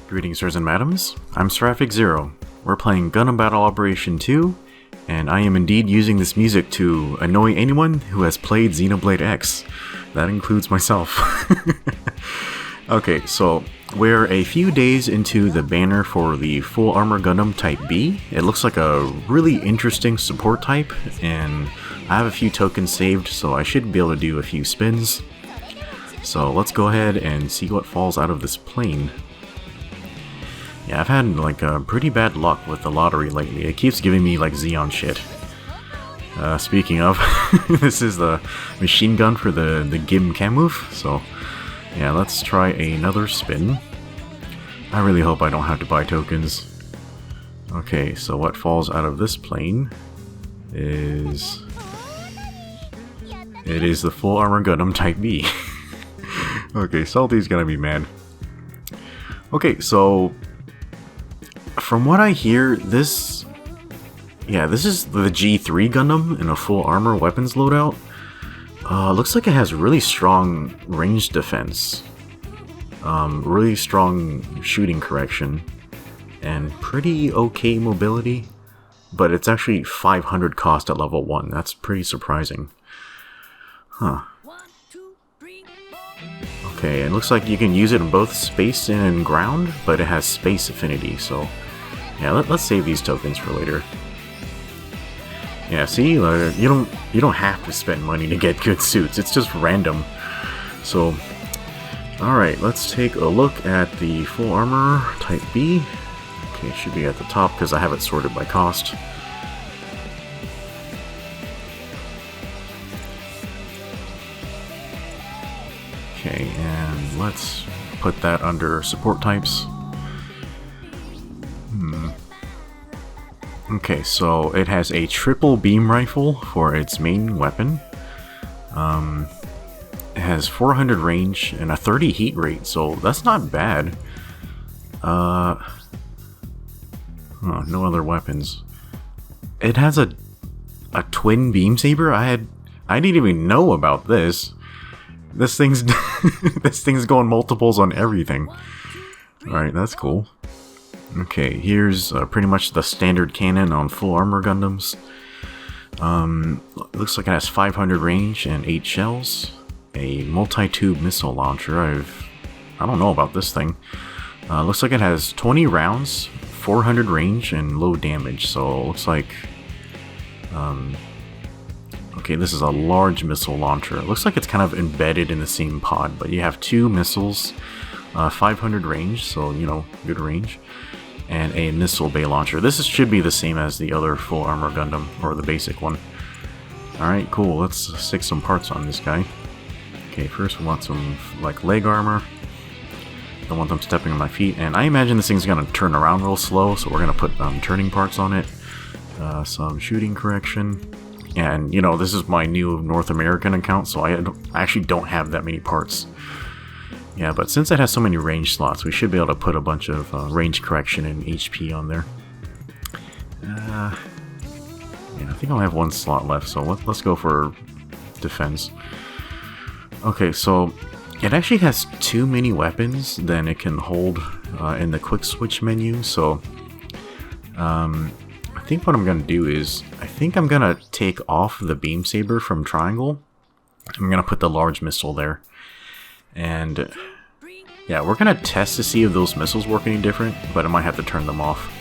Greetings, sirs and madams. I'm Seraphic Zero. We're playing Gundam Battle Operation 2, and I am indeed using this music to annoy anyone who has played Xenoblade X. That includes myself. Okay, so we're a few days into the banner for the full Armor Gundam Type B. It looks like a really interesting support type, and I have a few tokens saved, so I should be able to do a few spins. So let's go ahead and see what falls out of this plane. Yeah, I've had like pretty bad luck with the lottery lately. It keeps giving me like Xeon shit. Speaking of, this is the machine gun for the Gim Kamuf, so yeah, let's try another spin. I really hope I don't have to buy tokens. Okay, so what falls out of this plane is... It is the full Armor Gundam Type B. Okay, Salty's gonna be mad. Okay, so from what I hear, this is the G3 Gundam in a full armor weapons loadout. Looks like it has really strong range defense, really strong shooting correction, and pretty okay mobility, but it's actually 500 cost at level 1. That's pretty surprising. Huh. Okay, it looks like you can use it in both space and ground, but it has space affinity, so yeah, let's save these tokens for later. Yeah, see, you don't have to spend money to get good suits. It's just random. So, all right, let's take a look at the full armor Type B. Okay, it should be at the top because I have it sorted by cost. Okay, and let's put that under support types. Okay, so it has a triple beam rifle for its main weapon. It has 400 range and a 30 heat rate, so that's not bad. No other weapons. It has a twin beam saber. I didn't even know about this. This thing's this thing's going multiples on everything. All right, that's cool. Okay, here's pretty much the standard cannon on full armor Gundams. Looks like it has 500 range and 8 shells. A multi-tube missile launcher. I don't know about this thing. Looks like it has 20 rounds, 400 range, and low damage. So it looks like... okay, this is a large missile launcher. It looks like it's kind of embedded in the same pod, but you have 2 missiles, 500 range, so, you know, good range, and a missile bay launcher. This should be the same as the other full armor Gundam, or the basic one. Alright, cool, let's stick some parts on this guy. Okay, first we want some, like, leg armor. Don't want them stepping on my feet, and I imagine this thing's gonna turn around real slow, so we're gonna put turning parts on it. Some shooting correction. And, you know, this is my new North American account, so I actually don't have that many parts. Yeah, but since it has so many range slots, we should be able to put a bunch of range correction and HP on there. Yeah, I think I'll have one slot left, so let's go for defense. Okay, so it actually has too many weapons than it can hold in the quick switch menu, so I think what I'm going to do is, I think I'm going to take off the beam saber from triangle. I'm going to put the large missile there. And yeah, we're going to test to see if those missiles work any different, but I might have to turn them off.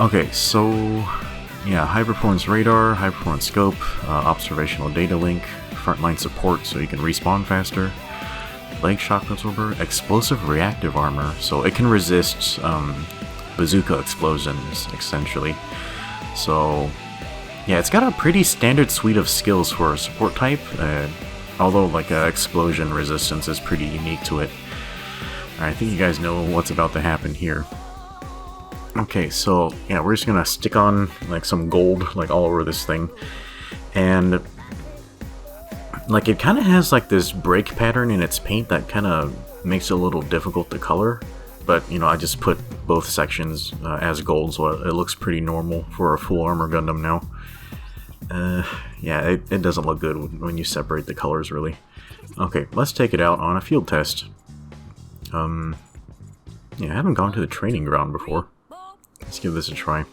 Okay, so yeah, high performance radar, high performance scope, observational data link, frontline support so you can respawn faster, leg shock absorber, explosive reactive armor, so it can resist bazooka explosions, essentially. So yeah, it's got a pretty standard suite of skills for a support type, although like explosion resistance is pretty unique to it. I think you guys know what's about to happen here. Okay, so yeah, we're just gonna stick on like some gold like all over this thing, and like it kind of has like this break pattern in its paint that kind of makes it a little difficult to color. But, you know, I just put both sections as gold, so it looks pretty normal for a full armor Gundam now. Yeah, it doesn't look good when you separate the colors, really. Okay, let's take it out on a field test. Yeah, I haven't gone to the training ground before. Let's give this a try.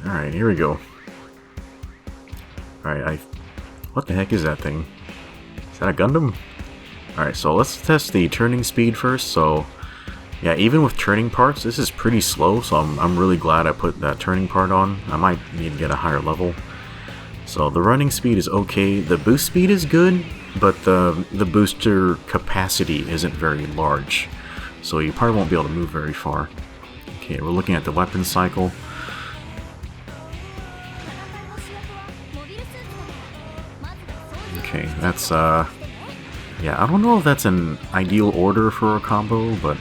Alright, here we go. Alright, what the heck is that thing? Is that a Gundam? Alright, so let's test the turning speed first. So, yeah, even with turning parts, this is pretty slow, so I'm really glad I put that turning part on. I might need to get a higher level. So the running speed is okay. The boost speed is good, but the booster capacity isn't very large. So you probably won't be able to move very far. Okay, we're looking at the weapon cycle. Okay, that's, yeah, I don't know if that's an ideal order for a combo, but...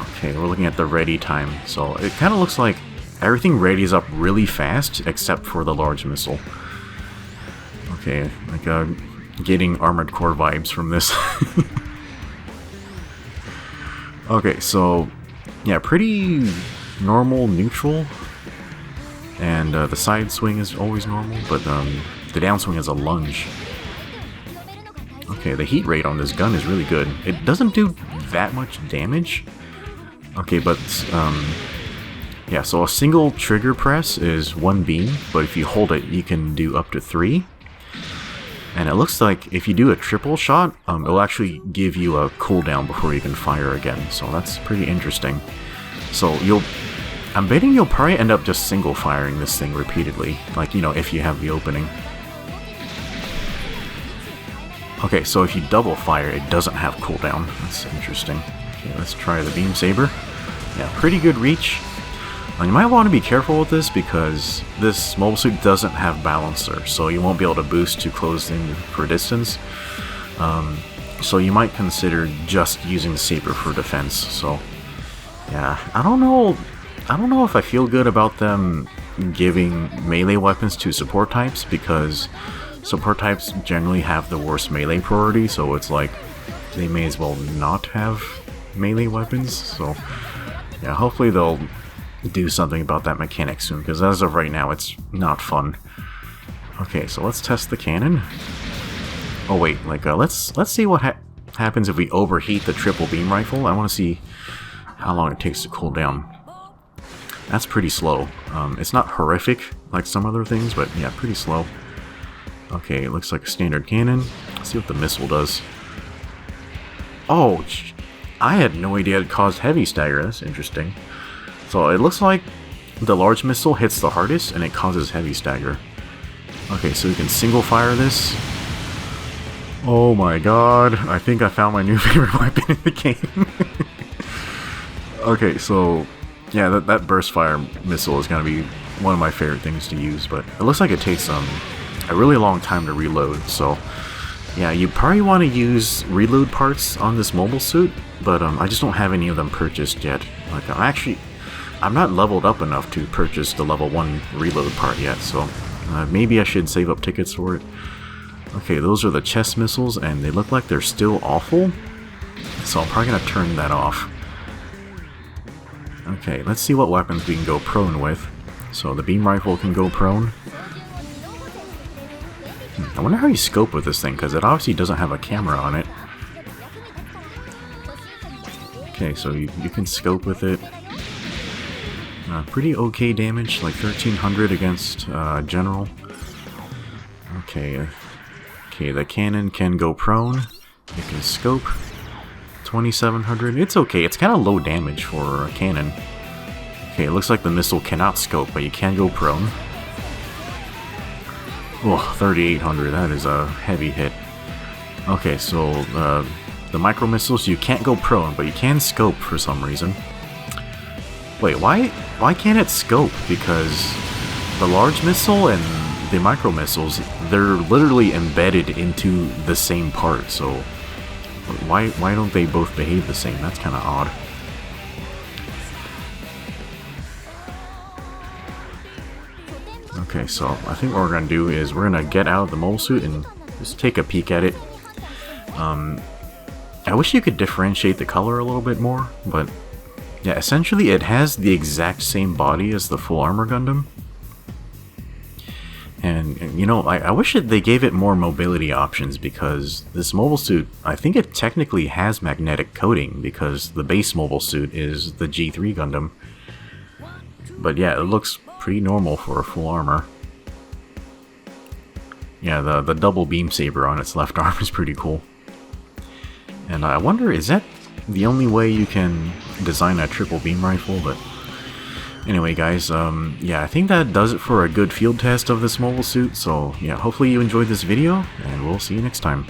Okay, we're looking at the ready time. So it kind of looks like everything readies up really fast, except for the large missile. Okay, like, getting Armored Core vibes from this. Okay, so, yeah, pretty normal, neutral. And the side swing is always normal, but the downswing is a lunge. Okay, the heat rate on this gun is really good. It doesn't do that much damage. Okay, but, yeah, so a single trigger press is 1 beam, but if you hold it, you can do up to 3. And it looks like if you do a triple shot, it'll actually give you a cooldown before you can fire again, so that's pretty interesting. So I'm betting you'll probably end up just single firing this thing repeatedly, like, you know, if you have the opening. Okay, so if you double fire, it doesn't have cooldown. That's interesting. Okay, let's try the Beam Saber. Yeah, pretty good reach. You might want to be careful with this because this mobile suit doesn't have balancer, so you won't be able to boost too close in for distance. So you might consider just using the Saber for defense. So yeah, I don't know if I feel good about them giving melee weapons to support types, because support types generally have the worst melee priority, so it's like they may as well not have melee weapons. So yeah, hopefully they'll do something about that mechanic soon, because as of right now, it's not fun. Okay, so let's test the cannon. Oh wait, like let's see what happens if we overheat the triple beam rifle. I want to see how long it takes to cool down. That's pretty slow. It's not horrific like some other things, but yeah, pretty slow. Okay, it looks like a standard cannon. Let's see what the missile does. Oh, I had no idea it caused heavy stagger. That's interesting. So it looks like the large missile hits the hardest and it causes heavy stagger. Okay, so we can single fire this. Oh my god, I think I found my new favorite weapon in the game. Okay, so yeah, that burst fire missile is going to be one of my favorite things to use, but it looks like it takes a really long time to reload, so yeah, you probably want to use reload parts on this mobile suit, but I just don't have any of them purchased yet. Like, I'm not leveled up enough to purchase the level 1 reload part yet, so maybe I should save up tickets for it. Okay, those are the chest missiles, and they look like they're still awful, so I'm probably going to turn that off. Okay, let's see what weapons we can go prone with. So the beam rifle can go prone. I wonder how you scope with this thing, because it obviously doesn't have a camera on it. Okay, so you can scope with it. Pretty okay damage, like 1300 against general. Okay, okay, the cannon can go prone. You can scope. 2700. It's okay. It's kind of low damage for a cannon. Okay, it looks like the missile cannot scope, but you can go prone. Oh, 3800. That is a heavy hit. Okay, so the micro missiles, you can't go prone, but you can scope for some reason. Wait, why can't it scope? Because the large missile and the micro missiles, they're literally embedded into the same part, so why don't they both behave the same? That's kind of odd. Okay, so I think what we're going to do is we're going to get out of the mobile suit and just take a peek at it. I wish you could differentiate the color a little bit more, but yeah, essentially it has the exact same body as the full Armor Gundam. And you know, I wish they gave it more mobility options, because this mobile suit, I think it technically has magnetic coating, because the base mobile suit is the G3 Gundam. But yeah, it looks pretty normal for a full armor. Yeah, the double beam saber on its left arm is pretty cool. And I wonder, is that the only way you can design a triple beam rifle? But anyway, guys, yeah, I think that does it for a good field test of this mobile suit. So yeah, hopefully you enjoyed this video, and we'll see you next time.